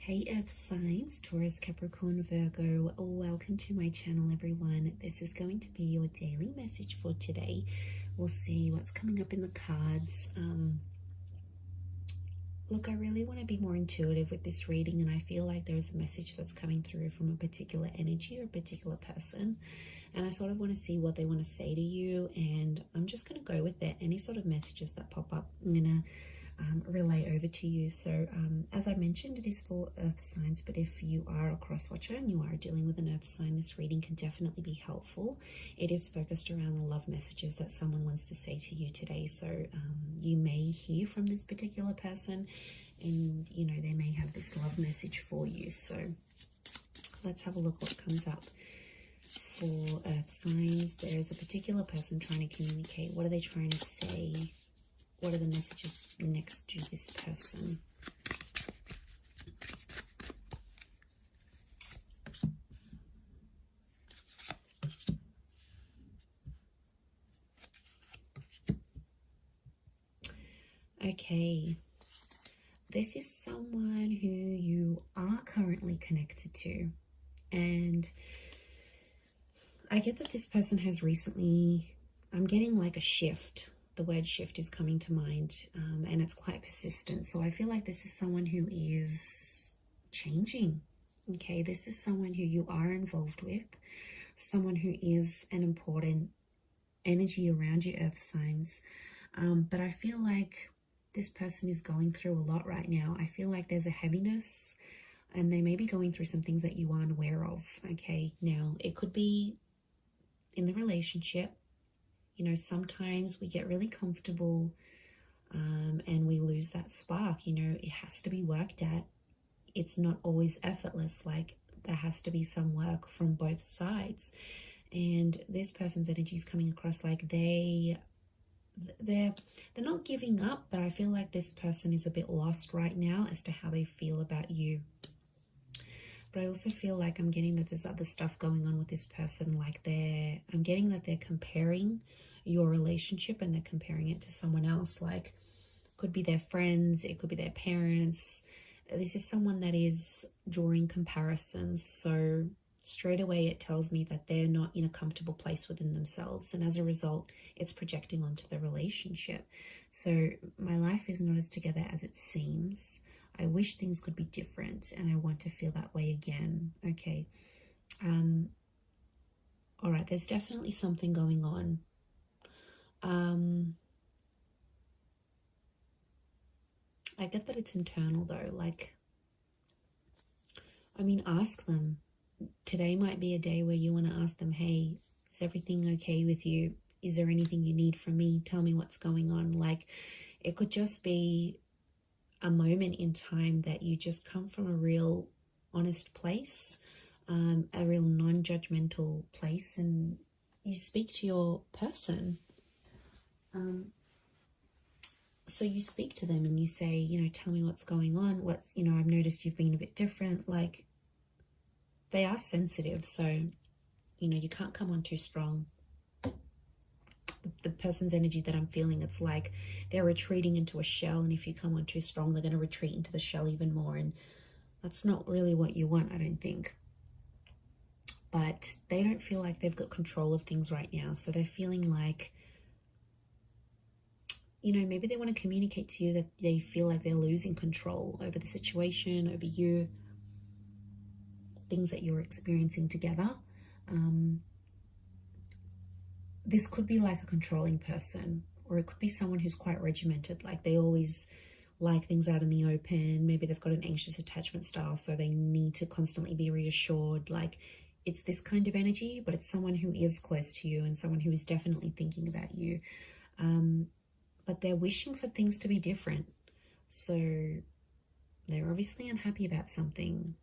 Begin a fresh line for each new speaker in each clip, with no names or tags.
Hey Earth signs, Taurus, Capricorn, Virgo, welcome to my channel everyone. This is going to be your daily message for today. We'll see what's coming up in the cards. Look, I really want to be more intuitive with this reading, and I feel like there's a message that's coming through from a particular energy or a particular person, and I sort of want to see what they want to say to you, and I'm just going to go with it. Any sort of messages that pop up, I'm going to relay over to you. So as I mentioned, it is for earth signs, but if you are a cross watcher and you are dealing with an earth sign, this reading can definitely be helpful. It is focused around the love messages that someone wants to say to you today. So you may hear from this particular person, and you know, they may have this love message for you. So let's have a look what comes up for earth signs. There's a particular person trying to communicate. What are they trying to say? What are the messages next to this person? Okay, this is someone who you are currently connected to, and I get that this person has recently, I'm getting like a shift. The word shift is coming to mind, and it's quite persistent. So I feel like this is someone who is changing. Okay, this is someone who you are involved with, someone who is an important energy around your earth signs. But I feel like this person is going through a lot right now. I feel like there's a heaviness, and they may be going through some things that you aren't aware of. Okay, now it could be in the relationship. You know, sometimes we get really comfortable and we lose that spark. You know, it has to be worked at. It's not always effortless. Like, there has to be some work from both sides. And this person's energy is coming across like they're not giving up, but I feel like this person is a bit lost right now as to how they feel about you. But I also feel like I'm getting that there's other stuff going on with this person. Like I'm getting that they're comparing your relationship, and they're comparing it to someone else. Like, could be their friends, it could be their parents. This is someone that is drawing comparisons. So straight away it tells me that they're not in a comfortable place within themselves, and as a result it's projecting onto the relationship. So my life is not as together as it seems. I wish things could be different, and I want to feel that way again. Okay, all right, there's definitely something going on. I get that it's internal though. Like, I mean, ask them. Today might be a day where you want to ask them, hey, is everything okay with you? Is there anything you need from me? Tell me what's going on. Like, it could just be a moment in time that you just come from a real honest place, a real non-judgmental place, and you speak to your person. So you speak to them and you say, you know, tell me what's going on. You know, I've noticed you've been a bit different. Like, they are sensitive, so, you know, you can't come on too strong. The person's energy that I'm feeling, it's like they're retreating into a shell, and if you come on too strong, they're going to retreat into the shell even more, and that's not really what you want, I don't think. But they don't feel like they've got control of things right now, so they're feeling like, you know, maybe they want to communicate to you that they feel like they're losing control over the situation, over you, things that you're experiencing together. This could be like a controlling person, or it could be someone who's quite regimented. Like, they always like things out in the open. Maybe they've got an anxious attachment style, so they need to constantly be reassured. Like, it's this kind of energy, but it's someone who is close to you and someone who is definitely thinking about you. But they're wishing for things to be different. So they're obviously unhappy about something.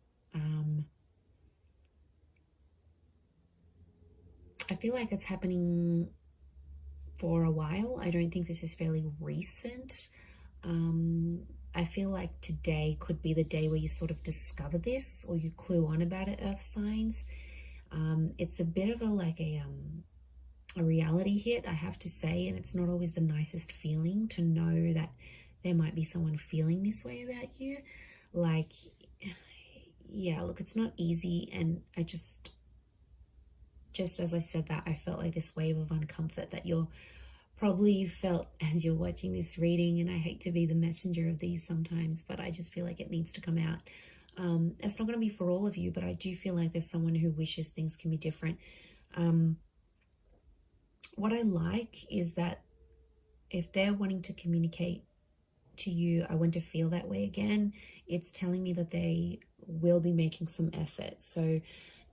I feel like it's happening for a while. I don't think this is fairly recent. I feel like today could be the day where you sort of discover this, or you clue on about it, earth signs. It's a bit of a reality hit, I have to say, and it's not always the nicest feeling to know that there might be someone feeling this way about you. Like, yeah, look, it's not easy. And I just as I said that, I felt like this wave of uncomfort that you're probably felt as you're watching this reading. And I hate to be the messenger of these sometimes, but I just feel like it needs to come out. It's not going to be for all of you, but I do feel like there's someone who wishes things can be different. What I like is that if they're wanting to communicate to you, I want to feel that way again, it's telling me that they will be making some effort. So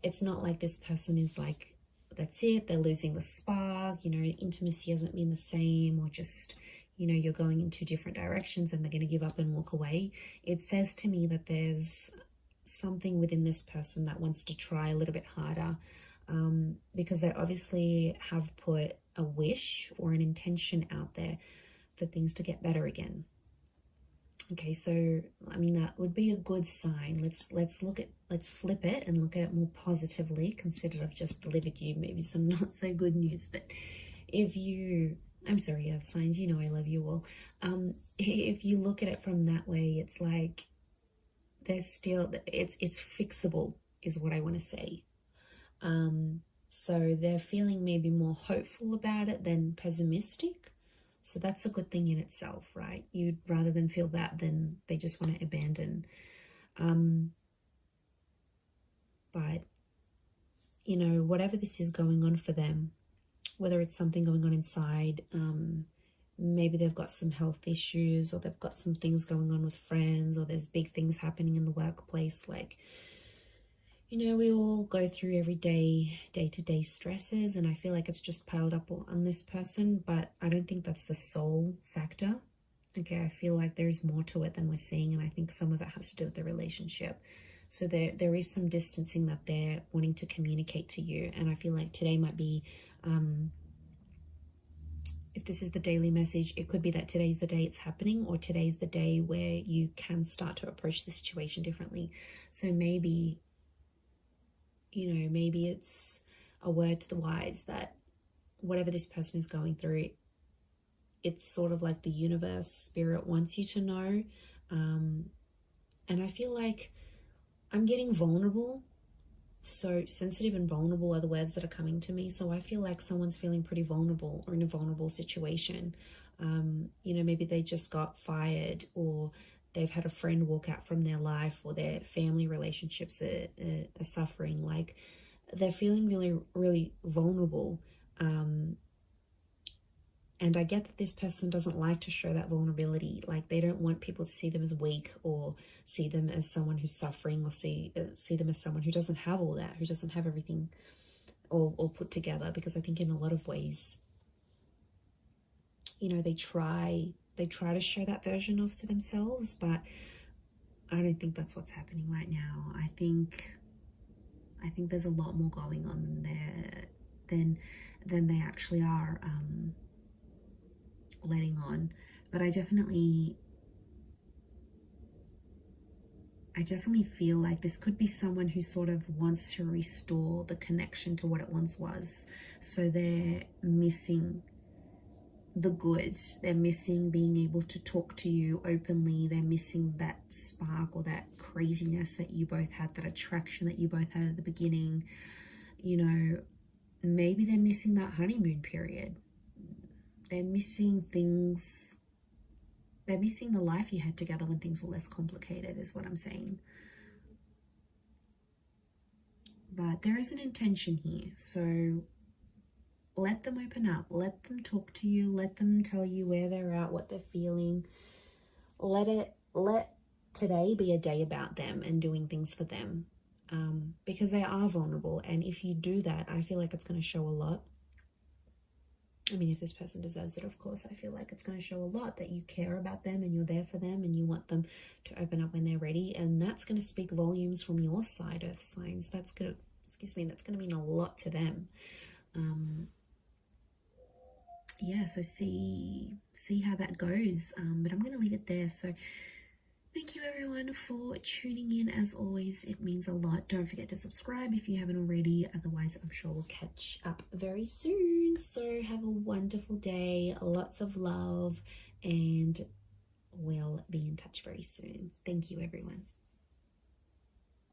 it's not like this person is like, that's it, they're losing the spark, you know, intimacy hasn't been the same, or just, you know, you're going in two different directions and they're going to give up and walk away. It says to me that there's something within this person that wants to try a little bit harder, because they obviously have put a wish or an intention out there for things to get better again. Okay, so I mean, that would be a good sign. Let's flip it and look at it more positively. Consider I've just delivered you maybe some not so good news, but if you, I'm sorry, earth signs, you know I love you all. If you look at it from that way, it's like there's still, it's fixable is what I want to say. So they're feeling maybe more hopeful about it than pessimistic. So that's a good thing in itself, right? You'd rather than feel that than they just want to abandon. But, you know, whatever this is going on for them, whether it's something going on inside, maybe they've got some health issues, or they've got some things going on with friends, or there's big things happening in the workplace. Like, you know, we all go through every day-to-day stresses, and I feel like it's just piled up on this person, but I don't think that's the sole factor. Okay, I feel like there's more to it than we're seeing, and I think some of it has to do with the relationship. So there is some distancing that they're wanting to communicate to you, and I feel like today might be, if this is the daily message, it could be that today's the day it's happening, or today's the day where you can start to approach the situation differently. So maybe, you know, maybe it's a word to the wise that whatever this person is going through, it's sort of like the universe, spirit wants you to know. And I feel like I'm getting vulnerable. So sensitive and vulnerable are the words that are coming to me. So I feel like someone's feeling pretty vulnerable or in a vulnerable situation. You know, maybe they just got fired, or they've had a friend walk out from their life, or their family relationships are suffering. Like, they're feeling really, really vulnerable. And I get that this person doesn't like to show that vulnerability. Like, they don't want people to see them as weak, or see them as someone who's suffering, or see them as someone who doesn't have all that, who doesn't have everything all put together. Because I think in a lot of ways, you know, they try to show that version of to themselves, but I don't think that's what's happening right now. I think there's a lot more going on than they actually are letting on. But I definitely feel like this could be someone who sort of wants to restore the connection to what it once was. So they're missing the good. They're missing being able to talk to you openly. They're missing that spark or that craziness that you both had, that attraction that you both had at the beginning. You know, maybe they're missing that honeymoon period. They're missing things. They're missing the life you had together when things were less complicated, is what I'm saying. But there is an intention here. So let them open up. Let them talk to you. Let them tell you where they're at, what they're feeling. Let today be a day about them and doing things for them. Because they are vulnerable. And if you do that, I feel like it's going to show a lot. I mean, if this person deserves it, of course, I feel like it's going to show a lot that you care about them and you're there for them and you want them to open up when they're ready. And that's going to speak volumes from your side, earth signs. That's going to mean a lot to them. Yeah, so see how that goes. But I'm going to leave it there. So thank you everyone for tuning in. As always, it means a lot. Don't forget to subscribe if you haven't already. Otherwise, I'm sure we'll catch up very soon. So have a wonderful day. Lots of love. And we'll be in touch very soon. Thank you, everyone.